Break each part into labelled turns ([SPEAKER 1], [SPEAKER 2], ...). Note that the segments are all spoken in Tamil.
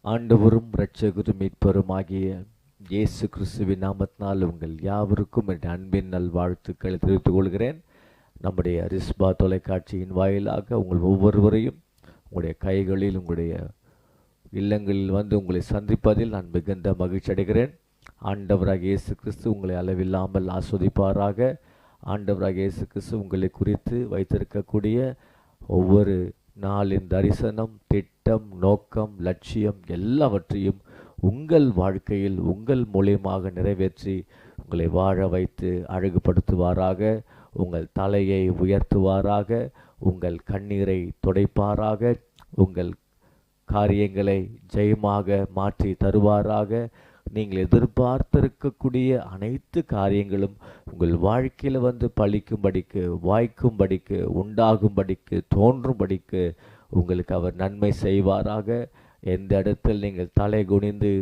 [SPEAKER 1] ஆண்டவரும் இரட்சகரும் மீட்பருமாகிய இயேசு கிறிஸ்துவின் நாமத்தினால் உங்கள் யாவருக்கும் என் அன்பின் நல்வாழ்த்துக்களை தெரிவித்துக் கொள்கிறேன். நம்முடைய ரிஸ்பா தொலைக்காட்சியின் வாயிலாக உங்கள் ஒவ்வொருவரையும் உங்களுடைய கைகளில் உங்களுடைய இல்லங்களில் வந்து உங்களை சந்திப்பதில் நான் மிகுந்த மகிழ்ச்சி அடைகிறேன். ஆண்டவராக இயேசு கிறிஸ்து உங்களை அளவில்லாமல் ஆஸ்வதிப்பாராக. ஆண்டவராக இயேசு கிறிஸ்து உங்களை குறித்து வைத்திருக்கக்கூடிய ஒவ்வொரு நாளின் தரிசனம், திட்டம், நோக்கம், லட்சியம் எல்லாவற்றையும் உங்கள் வாழ்க்கையில் உங்கள் மூலியமாக நிறைவேற்றி உங்களை வாழ வைத்து அழகுபடுத்துவாராக. உங்கள் தலையை உயர்த்துவாராக. உங்கள் கண்ணீரை துடைப்பாராக. உங்கள் காரியங்களை ஜெயமாக மாற்றி தருவாராக. நீங்கள் எதிர்பார்த்திருக்கக்கூடிய அனைத்து காரியங்களும் உங்கள் வாழ்க்கையில் வந்து பலிக்கும்படிக்கு, வாய்க்கும்படிக்கு, உண்டாகும்படிக்கு, தோன்றும்படிக்கு உங்களுக்கு அவர் நன்மை செய்வாராக. எந்த இடத்தில் நீங்கள் தலை குனிந்து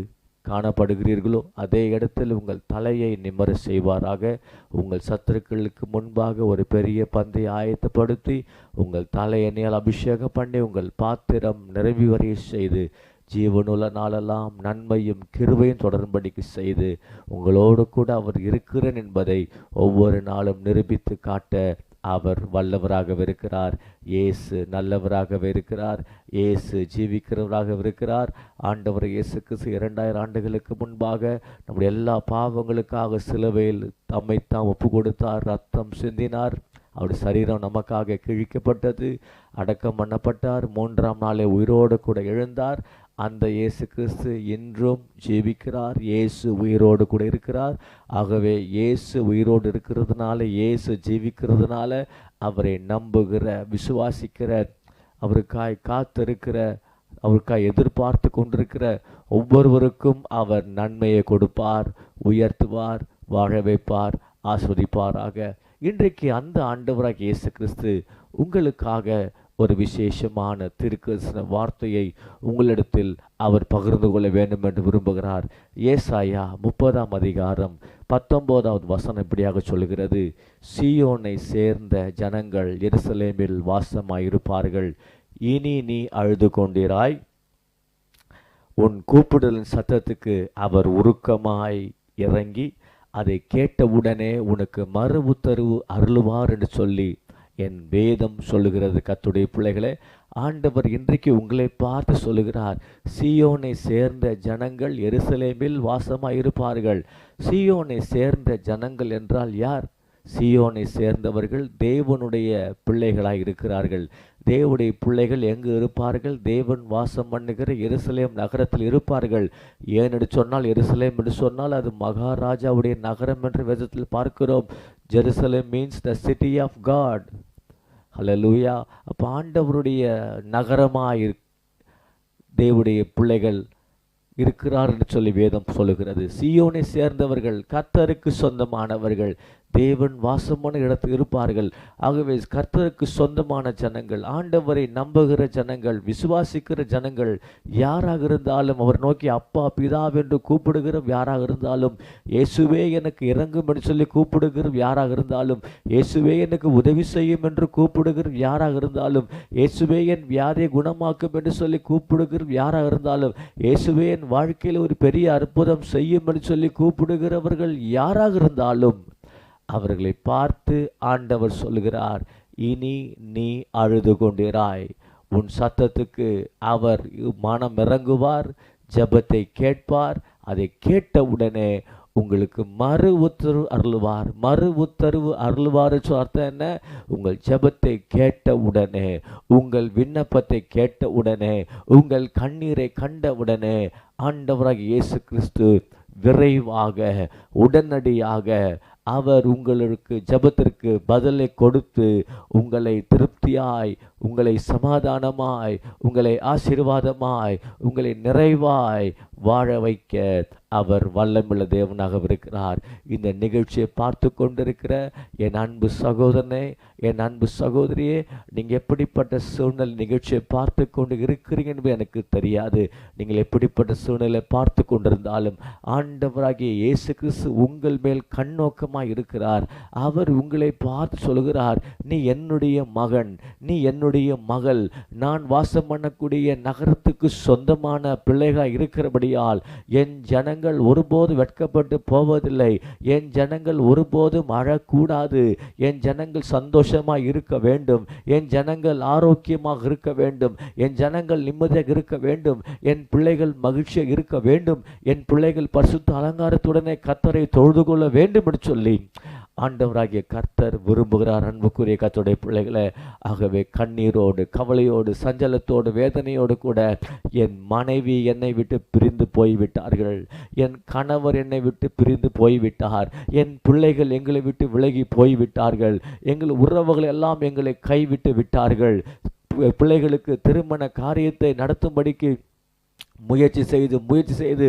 [SPEAKER 1] காணப்படுகிறீர்களோ அதே இடத்தில் உங்கள் தலையை நிம்மர செய்வாராக. உங்கள் சத்துருக்களுக்கு முன்பாக ஒரு பெரிய பந்தை ஆயத்தப்படுத்தி உங்கள் தலையணியால் அபிஷேகம் பண்ணி உங்கள் பாத்திரம் நிறைவு வரைய செய்து ஜீவனுள்ள நாளெல்லாம் நன்மையும் கிருபையும் தொடரும்படிக்கு செய்து உங்களோடு கூட அவர் இருக்கிறேன் என்பதை ஒவ்வொரு நாளும் நிரூபித்து காட்ட அவர் வல்லவராக இருக்கிறார். இயேசு நல்லவராக இருக்கிறார். இயேசு ஜீவிக்கிறவராக இருக்கிறார். ஆண்டவர் இயேசு கிறிஸ்து 2000 ஆண்டுகளுக்கு முன்பாக நம்முடைய எல்லா பாவங்களுக்காக சிலுவையில் தம்மைத்தான் ஒப்பு கொடுத்தார், ரத்தம் சிந்தினார். அவருடைய சரீரம் நமக்காக கிழிக்கப்பட்டது, அடக்கம் பண்ணப்பட்டார், 3ஆம் நாளே உயிரோடு கூட எழுந்தார். அந்த இயேசு கிறிஸ்து இன்றும் ஜீவிக்கிறார். இயேசு உயிரோடு கூட இருக்கிறார். ஆகவே இயேசு உயிரோடு இருக்கிறதுனால, இயேசு ஜீவிக்கிறதுனால அவரை நம்புகிற, விசுவாசிக்கிற, அவருக்காய் காத்திருக்கிற, அவருக்காய் எதிர்பார்த்து கொண்டிருக்கிற ஒவ்வொருவருக்கும் அவர் நன்மையை கொடுப்பார், உயர்த்துவார், வாழ வைப்பார், ஆஸ்வதிப்பாராக. இன்றைக்கு அந்த ஆண்டவராக இயேசு கிறிஸ்து உங்களுக்காக ஒரு விசேஷமான தீர்க்கதரிசன வார்த்தையை உங்களிடத்தில் அவர் பகிர்ந்து கொள்ள வேண்டும் என்று விரும்புகிறார். ஏசாயா 30ஆம் அதிகாரம் 19வது வசனம் இப்படியாக சொல்கிறது: சீயோனை சேர்ந்த ஜனங்கள் எருசலேமில் வாசமாயிருப்பார்கள். இனி நீ அழுது கொண்டிராய். உன் கூப்பிடலின் சத்தத்துக்கு அவர் உருக்கமாய் இறங்கி அதை கேட்டவுடனே உனக்கு மறு உத்தரவு அருளுவார் என்று சொல்லி என் வேதம் சொல்லுகிறது. கர்த்தருடைய பிள்ளைகளே, ஆண்டவர் இன்றைக்கு உங்களை பார்த்து சொல்லுகிறார், சீயோனை சேர்ந்த ஜனங்கள் எருசலேமில் வாசமாயிருப்பார்கள். சீயோனை சேர்ந்த ஜனங்கள் என்றால் யார்? சீயோனை சேர்ந்தவர்கள் தேவனுடைய பிள்ளைகளாய் இருக்கிறார்கள். தேவனுடைய பிள்ளைகள் எங்கு இருப்பார்கள்? தேவன் வாசம் பண்ணுகிற எருசலேம் நகரத்தில் இருப்பார்கள். ஏனென்று சொன்னால், எருசலேம் என்று சொன்னால் அது மகாராஜாவுடைய நகரம் என்று வேதத்தில் பார்க்கிறோம். Jerusalem means the city of God. Hallelujah. அப்போ ஆண்டவருடைய நகரமாய் தேவனுடைய பிள்ளைகள் இருக்கிறார் என்று சொல்லி வேதம் சொல்லுகிறது. சீயோனை சேர்ந்தவர்கள் கர்த்தருக்கு சொந்தமானவர்கள், தேவன் வாசமான இடத்தில் இருப்பார்கள். ஆகவே கர்த்தருக்கு சொந்தமான ஜனங்கள், ஆண்டவரை நம்புகிற ஜனங்கள், விசுவாசிக்கிற ஜனங்கள் யாராக இருந்தாலும், அவர் நோக்கி அப்பா பிதாவென்று கூப்பிடுகிற யாராக இருந்தாலும், இயேசுவே எனக்கு இறங்கும் என்று சொல்லி கூப்பிடுகிற யாராக இருந்தாலும், இயேசுவே எனக்கு உதவி செய்யும் என்று கூப்பிடுகிற யாராக இருந்தாலும், இயேசுவே என் வியாதியை குணமாக்கும் என்று சொல்லி கூப்பிடுகிற யாராக இருந்தாலும், இயேசுவே என் வாழ்க்கையில் ஒரு பெரிய அற்புதம் செய்யும் என்று சொல்லி கூப்பிடுகிறவர்கள் யாராக இருந்தாலும் அவர்களை பார்த்து ஆண்டவர் சொல்கிறார், இனி நீ அழுது கொண்டிராய். உன் சத்தத்துக்கு அவர் மனம் இறங்குவார், ஜெபத்தை கேட்பார். அதை கேட்டவுடனே உங்களுக்கு மறு உத்தரவு அருள்வார். மறு உத்தரவு அருள்வார் அர்த்தம் என்ன? உங்கள் ஜெபத்தை கேட்ட உடனே, உங்கள் விண்ணப்பத்தை கேட்ட உடனே, உங்கள் கண்ணீரை கண்ட உடனே ஆண்டவராக இயேசு கிறிஸ்து விரைவாக, உடனடியாக அவர் உங்களுக்கு ஜெபத்திற்கு பதிலை கொடுத்து உங்களை திருப்தியாய், உங்களை சமாதானமாய், உங்களை ஆசீர்வாதமாய், உங்களை நிறைவாய் வாழ வைக்க அவர் வல்லமுள்ள தேவனாக இருக்கிறார். இந்த நிகழ்ச்சியை பார்த்து கொண்டிருக்கிற என் அன்பு சகோதரனே, என் அன்பு சகோதரியே, நீங்கள் எப்படிப்பட்ட சூழ்நிலை நிகழ்ச்சியை பார்த்து கொண்டு இருக்கிறீங்க என்பது எனக்கு தெரியாது. நீங்கள் எப்படிப்பட்ட சூழ்நிலை பார்த்து கொண்டிருந்தாலும் ஆண்டவராகிய இயேசு கிறிஸ்து உங்கள் மேல் கண்ணோக்கமாய் இருக்கிறார். அவர் உங்களை பார்த்து சொல்கிறார், நீ என்னுடைய மகன், நீ என்னுடைய என்னுடைய மகள் நான் வாசம் பண்ணக்கூடிய நகரத்துக்கு சொந்தமான பிள்ளைகளாக இருக்கிறபடியால் என் ஜனங்கள் ஒருபோது வெட்கப்பட்டு போவதில்லை. என் ஜனங்கள் ஒருபோதும் அழக்கூடாது. என் ஜனங்கள் சந்தோஷமாக இருக்க வேண்டும். என் ஜனங்கள் ஆரோக்கியமாக இருக்க வேண்டும். என் ஜனங்கள் நிம்மதியாக இருக்க வேண்டும். என் பிள்ளைகள் மகிழ்ச்சியாக இருக்க வேண்டும். என் பிள்ளைகள் பரிசுத்த அலங்காரத்துடனே கர்த்தரை தொழுது கொள்ள வேண்டும் என்று சொல்லி ஆண்டவராகிய கர்த்தர் விரும்புகிறார். அன்புக்குரிய கர்த்தருடைய பிள்ளைகளை, ஆகவே கண்ணீரோடு, கவலையோடு, சஞ்சலத்தோடு, வேதனையோடு கூட என் மனைவி என்னை விட்டு பிரிந்து போய்விட்டார்கள், என் கணவர் என்னை விட்டு பிரிந்து போய்விட்டார், என் பிள்ளைகள் எங்களை விட்டு விலகி போய்விட்டார்கள், எங்கள் உறவுகள் எல்லாம் எங்களை கைவிட்டு விட்டார்கள், பிள்ளைகளுக்கு திருமண காரியத்தை நடத்தும்படிக்கு முயற்சி செய்து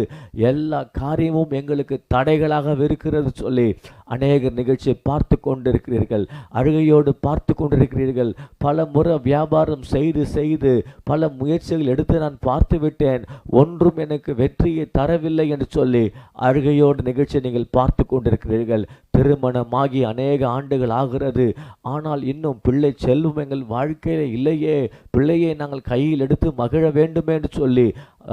[SPEAKER 1] எல்லா காரியமும் எங்களுக்கு தடைகளாக இருக்கிறது சொல்லி அநேக நிகழ்ச்சியை பார்த்து கொண்டிருக்கிறீர்கள். அழுகையோடு பார்த்து கொண்டிருக்கிறீர்கள். பல முறை வியாபாரம் செய்து பல முயற்சிகள் எடுத்து நான் பார்த்து விட்டேன், ஒன்றும் எனக்கு வெற்றியை தரவில்லை என்று சொல்லி அழுகையோடு நிகழ்ச்சியை நீங்கள் பார்த்து கொண்டிருக்கிறீர்கள். திருமணமாகி அநேக ஆண்டுகள் ஆகிறது, ஆனால் இன்னும் பிள்ளை செல்வம் எங்கள் வாழ்க்கையில் இல்லையே, பிள்ளையை நாங்கள் கையில் எடுத்து மகிழ வேண்டுமே என்று சொல்லி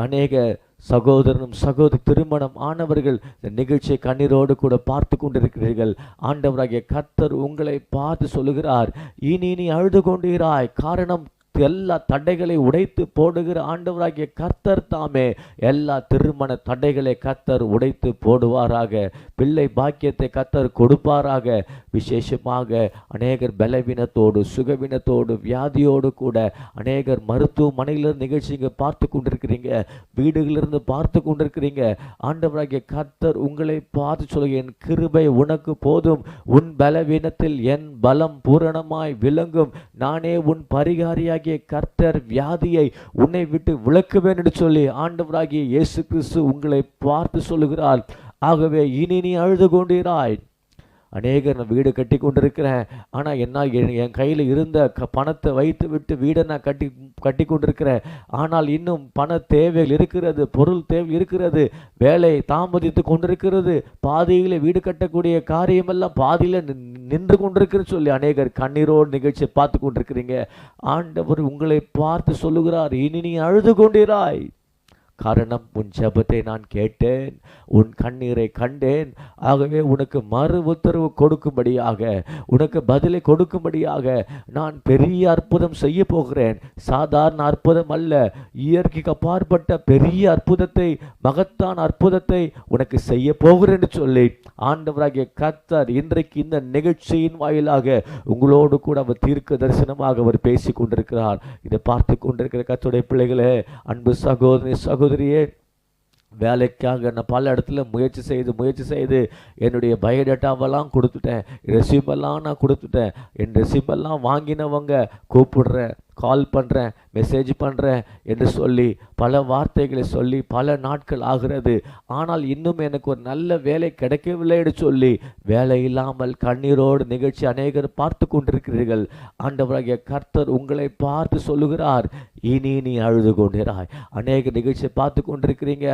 [SPEAKER 1] அநேக சகோதரனும் சகோதரி திருமணம் ஆனவர்கள் இந்த நிகழ்ச்சியை கண்ணீரோடு கூட பார்த்து கொண்டிருக்கிறீர்கள். ஆண்டவராகிய கர்த்தர் உங்களை பார்த்து சொல்லுகிறார், இனி நீ அழுது கொண்டிருக்கிறாய். காரணம், எல்லா தடைகளை உடைத்து போடுகிற ஆண்டவராகிய கர்த்தர் தாமே எல்லா திருமண தடைகளை கர்த்தர் உடைத்து போடுவாராக. பிள்ளை பாக்கியத்தை கர்த்தர் கொடுப்பாராக. விசேஷமாக அநேகர் பலவீனத்தோடு, சுகவீனத்தோடு, வியாதியோடு கூட அநேகர் மருத்துவமனையிலிருந்து நிகழ்ச்சிங்க பார்த்து கொண்டிருக்கிறீங்க, வீடுகளிலிருந்து பார்த்து கொண்டிருக்கிறீங்க. ஆண்டவராகிய கர்த்தர் உங்களை பார்த்து சொல்லுங்க, என் கிருபை உனக்கு போதும், உன் பலவீனத்தில் என் பலம் பூரணமாய் விளங்கும், நானே உன் பரிகாரியாகிய கர்த்தர் வியாதியை உன்னை விட்டு விலக்குவேன் என்று சொல்லி ஆண்டவராகிய இயேசு கிறிஸ்து உங்களை பார்த்து சொல்லுகிறார். ஆகவே இனி நீ அழுது கொண்டிராய். அநேகர் நான் வீடு கட்டி கொண்டிருக்கிறேன், ஆனால் என்ன என் கையில் இருந்த பணத்தை வைத்து விட்டு வீடை நான் கட்டி கொண்டிருக்கிறேன், ஆனால் இன்னும் பண தேவைகள் இருக்கிறது, பொருள் தேவை இருக்கிறது, வேலை தாமதித்து கொண்டிருக்கிறது, பாதியில் வீடு கட்டக்கூடிய காரியமெல்லாம் பாதியில் நின்று கொண்டிருக்குன்னு சொல்லி அநேகர் கண்ணீரோடு நிகழ்ச்சியை பார்த்து கொண்டிருக்கிறீங்க. ஆண்டவர் உங்களை பார்த்து சொல்லுகிறார், இனி நீ அழுது கொண்டிராய். காரணம், உன் ஜெபத்தை நான் கேட்டேன், உன் கண்ணீரை கண்டேன். ஆகவே உனக்கு மறு உத்தரவு கொடுக்கும்படியாக, உனக்கு பதிலை கொடுக்கும்படியாக நான் பெரிய அற்புதம் செய்ய போகிறேன். சாதாரண அற்புதம் அல்ல, இயற்கைக்கு அப்பாற்பட்ட பெரிய அற்புதத்தை, மகத்தான அற்புதத்தை உனக்கு செய்ய போகிறேன் என்று சொல்லி ஆண்டவராகிய கர்த்தர் இன்றைக்கு இந்த நிகழ்ச்சியின் வாயிலாக உங்களோடு கூட அவர் தீர்க்க தரிசனமாக அவர் பேசி கொண்டிருக்கிறார். இதை பார்த்து கொண்டிருக்கிற கர்த்தருடைய பிள்ளைகளே, அன்பு சகோதரியே, வேலைக்காக நான் பல இடத்துல முயற்சி செய்து என்னுடைய பயோடேட்டாவெல்லாம் கொடுத்துட்டேன், ரெசியூமெல்லாம் நான் கொடுத்துட்டேன், என் ரெசியூமெல்லாம் வாங்கினவங்க கூப்பிடுறேன், கால் பண்ணுறேன், மெசேஜ் பண்ணுறேன் என்று சொல்லி பல வார்த்தைகளை சொல்லி பல நாட்கள் ஆகிறது, ஆனால் இன்னும் எனக்கு ஒரு நல்ல வேலை கிடைக்கவில்லை என்று சொல்லி வேலை இல்லாமல் கண்ணீரோடு நிகழ்ச்சி அநேகர் பார்த்து கொண்டிருக்கிறீர்கள். ஆண்டவராகிய கர்த்தர் உங்களை பார்த்து சொல்லுகிறார், இனி நீ அழுது கொண்டிராய். அநேக நிகழ்ச்சியை பார்த்து கொண்டிருக்கிறீங்க,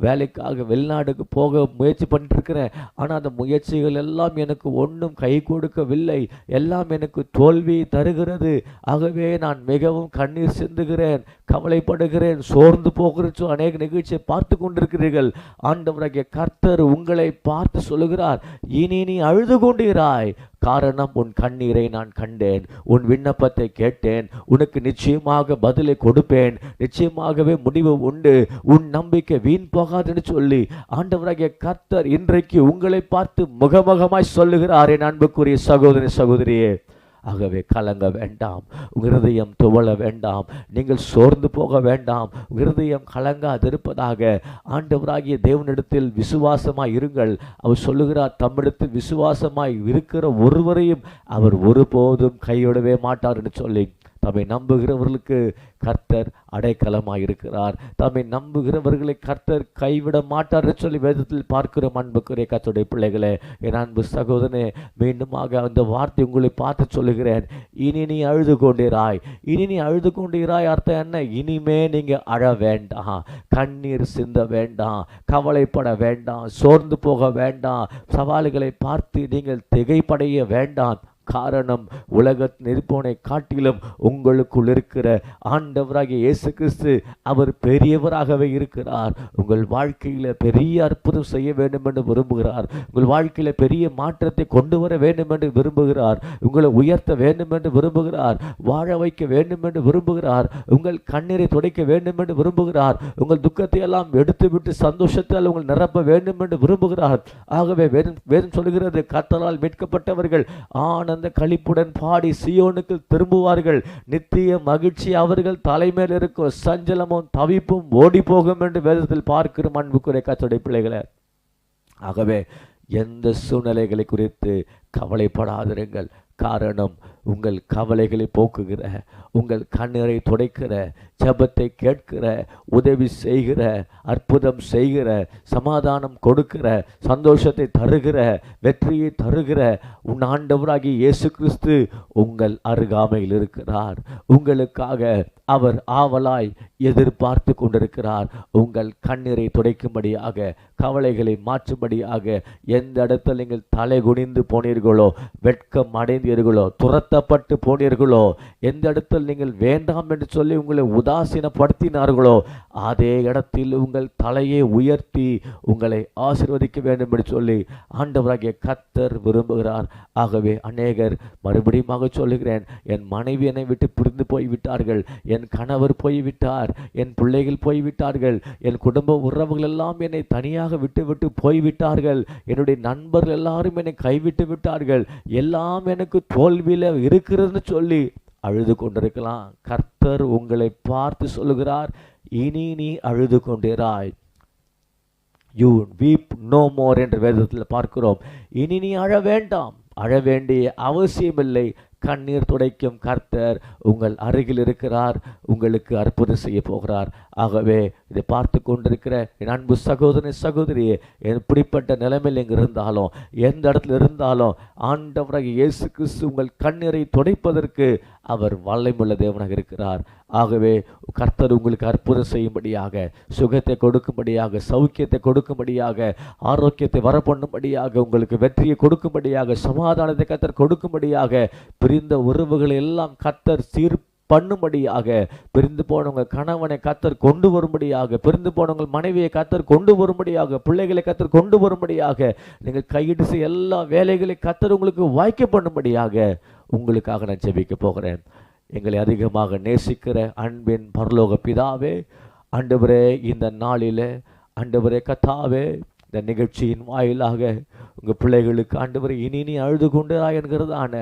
[SPEAKER 1] வேலைக்காக வெளிநாடுக்கு போக முயற்சி பண்ணிட்டு இருக்கிறேன், ஆனால் அந்த முயற்சிகள் எல்லாம் எனக்கு ஒன்றும் கை கொடுக்கவில்லை, எல்லாம் எனக்கு தோல்வி தருகிறது. ஆகவே நான் மிகவும் கண்ணீர் சிந்துகிறேன், கவலைப்படுகிறேன், சோர்ந்து போகிறேன். அநேக நிகழ்ச்சியை பார்த்து கொண்டிருக்கிறீர்கள். ஆண்டவராகிய கர்த்தர் உங்களை பார்த்து சொல்லுகிறார், இனி நீ அழுது கொண்டிராய். காரணம், உன் கண்ணீரை நான் கண்டேன், உன் விண்ணப்பத்தை கேட்டேன், உனக்கு நிச்சயமாக பதிலை கொடுப்பேன், நிச்சயமாகவே முடிவு உண்டு, உன் நம்பிக்கை வீண் போகாதுன்னு சொல்லி ஆண்டவராகிய கர்த்தர் இன்றைக்கு உங்களை பார்த்து முகமுகமாய் சொல்லுகிறார். என் அன்புக்குரிய சகோதரியே, ஆகவே கலங்க வேண்டாம், இருதயம் துவள வேண்டாம், நீங்கள் சோர்ந்து போக வேண்டாம், இருதயம் கலங்காதிருப்பதாக ஆண்டவராகிய தேவனிடத்தில் விசுவாசமாய் இருங்கள். அவர் சொல்லுகிறார், தம்மிடத்தில் விசுவாசமாய் இருக்கிற ஒருவரையும் அவர் ஒருபோதும் கைவிடவே மாட்டார் என்று சொல்லி தம்மை நம்புகிறவர்களுக்கு கர்த்தர் அடைக்கலமாக இருக்கிறார். தம்மை நம்புகிறவர்களை கர்த்தர் கைவிட மாட்டார் என்று சொல்லி வேதத்தில் பார்க்கிறோம். அன்புக்குரிய கர்த்தருடைய பிள்ளைகளே, என் அன்பு சகோதரனே, மீண்டுமாக அந்த வார்த்தை உங்களை பார்த்து சொல்லுகிறேன், இனி நீ அழுது கொண்டிராய். இனி நீ அழுது கொண்டிராய் அர்த்தம் என்ன? இனிமே நீங்க அழ வேண்டாம், கண்ணீர் சிந்த வேண்டாம், கவலைப்பட வேண்டாம், சோர்ந்து போக வேண்டாம், சவால்களை பார்த்து நீங்கள் திகைப்படைய வேண்டாம். காரணம் உலகத்தில் இருப்பவனை காட்டிலும் உங்களுக்குள் இருக்கிற ஆண்டவராகிய இயேசு கிறிஸ்து அவர் பெரியவராகவே இருக்கிறார். உங்கள் வாழ்க்கையில் பெரிய அற்புதம் செய்ய வேண்டும் என்று விரும்புகிறார். உங்கள் வாழ்க்கையில் பெரிய மாற்றத்தை கொண்டு வர வேண்டும் என்று விரும்புகிறார். உங்களை உயர்த்த வேண்டும் என்று விரும்புகிறார். வாழ வைக்க வேண்டும் என்று விரும்புகிறார். உங்கள் கண்ணீரை துடைக்க வேண்டும் என்று விரும்புகிறார். உங்கள் துக்கத்தை எல்லாம் எடுத்துவிட்டு சந்தோஷத்தால் உங்கள் நிரப்ப வேண்டும் என்று விரும்புகிறார். ஆகவே வேதம் சொல்கிறது, கர்த்தரால் மீட்கப்பட்டவர்கள் ஆனந்த களிப்புடன் பாடி சீயோனுக்கு திரும்புவார்கள். நித்திய மகிழ்ச்சி அவர்கள் தலைமையில் இருக்கும், சஞ்சலமும் தவிப்பும் ஓடி போகும் என்று வேதத்தில் பார்க்கிறோம். அன்புக்குரிய கர்த்தருடைய பிள்ளைகளே, ஆகவே எந்த சூழ்நிலைகளை குறித்து கவலைப்படாதிருங்கள். காரணம், உங்கள் கவலைகளை போக்குகிற, உங்கள் கண்ணீரை துடைக்கிற, ஜெபத்தை கேட்கிற, உதவி செய்கிற, அற்புதம் செய்கிற, சமாதானம் கொடுக்கிற, சந்தோஷத்தை தருகிற, வெற்றியை தருகிற உன் ஆண்டவராகிய இயேசு கிறிஸ்து உங்கள் அருகாமையில் இருக்கிறார். உங்களுக்காக அவர் ஆவலாய் எதிர்பார்த்து கொண்டிருக்கிறார். உங்கள் கண்ணீரை துடைக்கும்படியாக, கவலைகளை மாற்றும்படியாக. எந்த இடத்தில் நீங்கள் தலை குனிந்து போனீர்களோ, வெட்கம் அடைந்தீர்களோ, துரத்தப்பட்டு போனீர்களோ, எந்த இடத்தில் நீங்கள் வேண்டாம் என்று சொல்லி உங்களை உதாசீனப்படுத்தினார்களோ, அதே இடத்தில் உங்கள் தலையை உயர்த்தி உங்களை ஆசீர்வதிக்க வேண்டும் என்று சொல்லி ஆண்டவராகிய கர்த்தர் விரும்புகிறார். ஆகவே அநேகர், மறுபடியும் சொல்லுகிறேன், என் மனைவி என்னை விட்டு பிரிந்து போய்விட்டார்கள், என் கணவர் போய்விட்டார், என் பிள்ளைகள் போய்விட்டார்கள், என் குடும்ப உறவுகள் எல்லாம் என்னை தனியாக விட்டு போய்விட்டார்கள், என்னுடைய நண்பர்கள் எல்லாரும் என்னை கைவிட்டு விட்டார்கள், எல்லாம் எனக்கு தோல்வியில் இருக்கிறதுன்னு சொல்லி அழுது கொண்டிருக்கலாம். கர்த்தர் உங்களை பார்த்து சொல்லுகிறார், இனி நீ அழுது கொண்டிராய். யூ வீப் நோ மோர் என்று வேதத்தில் பார்க்கிறோம். இனி நீ அழ வேண்டாம், அழ வேண்டிய அவசியமில்லை. கண்ணீர் துடைக்கும் கர்த்தர் உங்கள் அருகில் இருக்கிறார், உங்களுக்கு அற்புதம் செய்ய போகிறார். ஆகவே இதை பார்த்து கொண்டிருக்கிற என் அன்பு சகோதரி சகோதரியே, எப்படிப்பட்ட நிலைமையில் எங்கே இருந்தாலும், எந்த இடத்துல இருந்தாலும், ஆண்டவராகிய இயேசு கிறிஸ்து உங்கள் கண்ணீரை துடைப்பதற்கு அவர் வல்லமையுள்ள தேவனாக இருக்கிறார். ஆகவே கர்த்தர் உங்களுக்கு அற்புதம் செய்யும்படியாக, சுகத்தை கொடுக்கும்படியாக, சௌக்கியத்தை கொடுக்கும்படியாக, ஆரோக்கியத்தை வரப்பண்ணும்படியாக, உங்களுக்கு வெற்றியை கொடுக்கும்படியாக, சமாதானத்தை கர்த்தர் கொடுக்கும்படியாக, பிரிந்த உறவுகளை எல்லாம் கர்த்தர் சீர் பண்ணும்படியாக, பிரிந்து போனவங்க கணவனை கர்த்தர் கொண்டு வரும்படியாக, பிரிந்து போனவங்க மனைவியை கர்த்தர் கொண்டு வரும்படியாக, பிள்ளைகளை கர்த்தர் கொண்டு வரும்படியாக, நீங்கள் கையிட்டு செய்ய எல்லா வேலைகளை கர்த்தர் உங்களுக்கு வாய்க்க பண்ணும்படியாக உங்களுக்காக நான் ஜெபிக்க போகிறேன். எங்களை அதிகமாக நேசிக்கிற அன்பின் பரலோக பிதாவே, ஆண்டவரே, இந்த நாளிலே ஆண்டவரே கர்த்தாவே, இந்த நிகழ்ச்சியின் வாயிலாக உங்கள் பிள்ளைகளுக்கு ஆண்டவரே இனி நீ அழுது கொண்டா என்கிறதான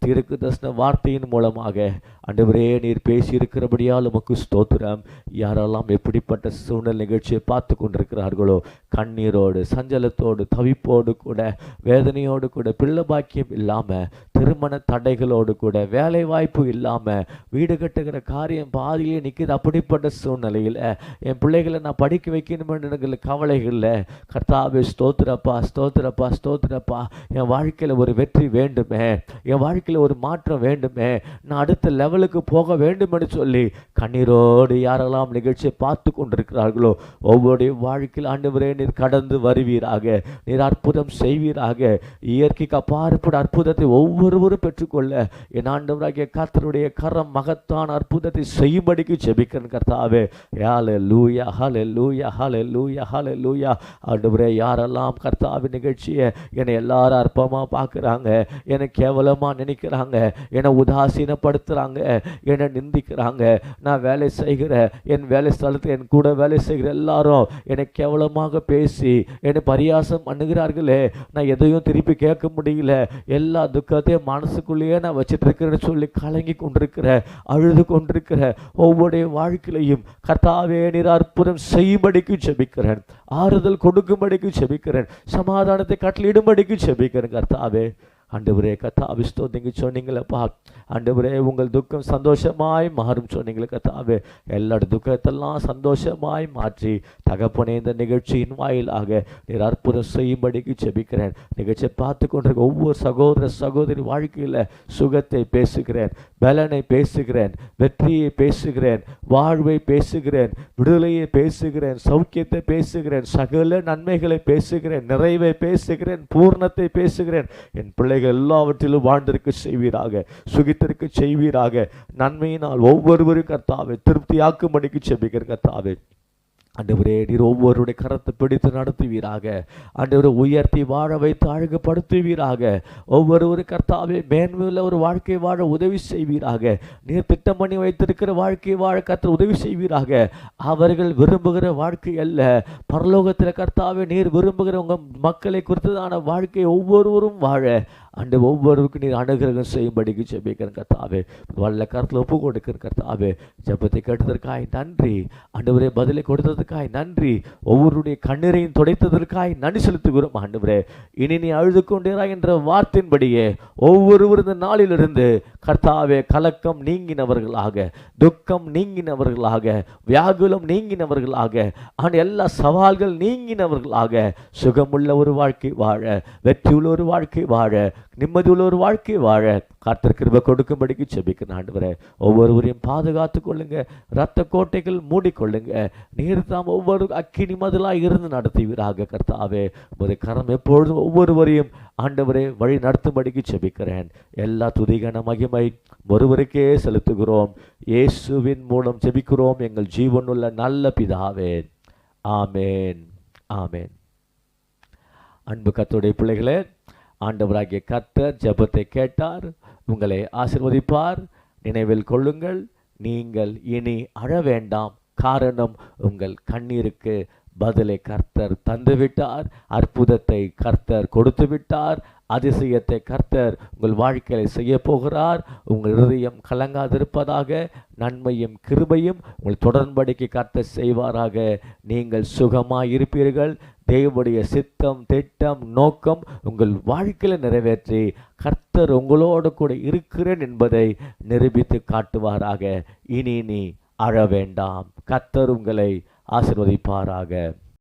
[SPEAKER 1] தீர்க்க தரிசன வார்த்தையின் மூலமாக ஆண்டவரே நீர் பேசியிருக்கிறபடியால் உமக்கு ஸ்தோத்திரம். யாரெல்லாம் எப்படிப்பட்ட சூழ்நிலை நிகழ்ச்சியை பார்த்து கொண்டிருக்கிறார்களோ, கண்ணீரோடு, சஞ்சலத்தோடு, தவிப்போடு கூட, வேதனையோடு கூட, பிள்ளை பாக்கியம் இல்லாமல், திருமண தடைகளோடு கூட, வேலை வாய்ப்பு இல்லாமல், வீடு கட்டுகிற காரியம் பாதியிலே நிற்கிது, அப்படிப்பட்ட சூழ்நிலையில் என் பிள்ளைகளை நான் படிக்க வைக்கணும் என்ற கவலைகளில் கர்த்தாவே ஸ்தோத்திரப்பா, ஸ்தோத்திரப்பா, ஸ்தோத்திரப்பா, என் வாழ்க்கையில் ஒரு வெற்றி வேண்டுமே, என் வாழ்க்கையில் ஒரு மாற்றம் வேண்டுமே, நான் அடுத்த லெவலுக்கு போக வேண்டும் என்று சொல்லி கண்ணீரோடு யாரெல்லாம் நிகழ்ச்சியை பார்த்து கொண்டிருக்கிறார்களோ, ஒவ்வொரு வாழ்க்கையில் ஆண்டவரே நீர் கடந்து வருவீராக, நீர் அற்புதம் செய்வீராக. இயற்கைக்கு அப்பாற்பட்ட அற்புதத்தை ஒவ்வொருவரும் பெற்றுக்கொள்ள என் ஆண்டவராகிய கர்த்தருடைய கரம் மகத்தான அற்புதத்தை செய்யும்படிக்கு ஜெபிக்கிறேன் கர்த்தாவே. ஹல்லேலூயா, ஹல்லேலூயா, ஹல்லேலூயா, ஹல்லேலூயா. ஆண்டவரே, யாரெல்லாம் கர்த்தாவின் நிகழ்ச்சியை என்னை எல்லாரும் அற்பமாக பார்க்குறாங்க, என்னை கேவலமாக நினைக்கிறாங்க, என்னை உதாசீனப்படுத்துகிறாங்க, என்னை நிந்திக்கிறாங்க, நான் வேலை செய்கிற என் வேலை ஸ்தலத்தில் என் கூட வேலை செய்கிற எல்லாரும் என்னை கேவலமாக பேசி என்னை பரியாசம் பண்ணுகிறார்களே, நான் எதையும் திருப்பி கேட்க முடியல, எல்லா துக்கத்தையும் மனசுக்குள்ளேயே நான் வச்சுட்டு இருக்கிறேன்னு சொல்லி கலங்கி கொண்டிருக்கிற, அழுது கொண்டிருக்கிற ஒவ்வொரு வாழ்க்கையிலையும் கர்த்தாவே நீர் அற்புதம் செய்யும்படிக்கு ஜெபிக்கிறேன், ஆறுதல் கொடுக்கும்படிக்கு ஜெபிக்கிறேன், சமாதானத்தை கட்டளிடும்படிக்கு ஜெபிக்கிறேன் கர்த்தாவே. ஆண்டவரே கர்த்தாவே ஸ்தோத்திரம் சொன்னீங்களப்பா. ஆண்டவரே, உங்கள் துக்கம் சந்தோஷமாய் மாறும் சொன்னீங்களே கர்த்தாவே. எல்லா துக்கத்தெல்லாம் சந்தோஷமாய் மாற்றி தகப்பனே இந்த நிகழ்ச்சியின் வாயிலாக நீர் அற்புதம் செய்யும்படிக்கு ஜெபிக்கிறேன். நிகழ்ச்சியை பார்த்து கொண்டிருக்க ஒவ்வொரு சகோதர சகோதரி வாழ்க்கையில் சுகத்தை பேசுகிறேன், பலனை பேசுகிறேன், வெற்றியை பேசுகிறேன், வாழ்வை பேசுகிறேன், விடுதலையை பேசுகிறேன், சௌக்கியத்தை பேசுகிறேன், சகல நன்மைகளை பேசுகிறேன், நிறைவை பேசுகிறேன், பூர்ணத்தை பேசுகிறேன். என் பிள்ளைகள் பிள்ளைகள் எல்லாவற்றிலும் வாழ்ந்திருக்க செய்வீராக, சுகித்திருக்க செய்வீராக. நன்மையினால் ஒவ்வொருவரும் கர்த்தாவே திருப்தியாக்கும்படிக்கு செபிக்கிற கர்த்தாவே, ஆண்டவரே நீர் ஒவ்வொருடைய கரத்தை பிடித்து நடத்துவீராக. ஆண்டவரை உயர்த்தி வாழ வைத்து அழகுபடுத்துவீராக. ஒவ்வொரு கர்த்தாவே மேன்மையுள்ள ஒரு வாழ்க்கை வாழ உதவி செய்வீராக. நீர் திட்டம் பண்ணி வைத்திருக்கிற வாழ்க்கை வாழ கர்த்தர் உதவி செய்வீராக. அவர்கள் விரும்புகிற வாழ்க்கை அல்ல, பரலோகத்தில் கர்த்தாவே நீர் விரும்புகிற உங்கள் மக்களை குறித்ததான வாழ்க்கை ஒவ்வொருவரும் வாழ அண்டு ஒவ்வொருவருக்கும் நீர் அனுகிரகம் செய்யும்படிக்கு ஜெபிக்கிறேன் கர்த்தாவே. வல்ல கருத்தில் ஒப்பு கொடுக்கிற கர்த்தாவே, ஜெபத்தை கேட்டதற்காய் நன்றி. ஆண்டவரே பதிலை கொடுத்ததற்காய் நன்றி. ஒவ்வொருடைய கண்ணீரையும் துடைத்ததற்காய் நன்றி செலுத்துகிறோம் ஆண்டவரே. இனி நீ அழுது கொண்டேராய் என்ற வார்த்தையின்படியே ஒவ்வொருவர் இந்த நாளிலிருந்து கர்த்தாவே கலக்கம் நீங்கினவர்களாக, துக்கம் நீங்கினவர்களாக, வியாகுலம் நீங்கினவர்களாக, எல்லா சவால்கள் நீங்கினவர்களாக சுகமுள்ள ஒரு வாழ்க்கை வாழ, வெற்றியுள்ள ஒரு வாழ்க்கை வாழ, நிம்மதியுள்ள ஒரு வாழ்க்கை வாழ கர்த்தர் கிருபை கொடுக்கும்படிக்கு செபிக்கிறேன் ஆண்டவரே. ஒவ்வொருவரையும் பாதுகாத்து கொள்ளுங்க, இரத்த கோட்டைகள் மூடிக்கொள்ளுங்க. நீர் தாம் ஒவ்வொரு அக்கினி மதிலாக இருந்து நடத்துவீராக கர்த்தாவே. ஒரு கரம் எப்பொழுதும் ஒவ்வொருவரையும் ஆண்டவரே வழி நடத்தும்படிக்கு செபிக்கிறேன். எல்லா துதிகன மகிமை ஒருவருக்கே செலுத்துகிறோம். இயேசுவின் மூலம் செபிக்கிறோம் எங்கள் ஜீவனுள்ள நல்ல பிதாவே, ஆமேன், ஆமேன். அன்பு கர்த்தருடைய பிள்ளைகளே, ஆண்டவராகிய கர்த்தர் ஜெபத்தை கேட்டார், உங்களை ஆசீர்வதிப்பார். நினைவில் கொள்ளுங்கள், நீங்கள் இனி அழ வேண்டாம். காரணம், உங்கள் கண்ணீருக்கு பதிலை கர்த்தர் தந்துவிட்டார். அற்புதத்தை கர்த்தர் கொடுத்து விட்டார். அதிசயத்தை கர்த்தர் உங்கள் வாழ்க்கையை செய்ய போகிறார். உங்கள் இருதயம் கலங்காதிருப்பதாக. நன்மையும் கிருபையும் உங்கள் தொடர்படிக்கு கர்த்தர் செய்வாராக. நீங்கள் சுகமாய் இருப்பீர்கள். தேவனுடைய சித்தம், திட்டம், நோக்கம் உங்கள் வாழ்க்கையில் நிறைவேற்றி கர்த்தர் உங்களோடு கூட இருக்கிறேன் என்பதை நிரூபித்து காட்டுவாராக. இனி நீ அழ வேண்டாம். கர்த்தர் உங்களை ஆசீர்வதிப்பாராக.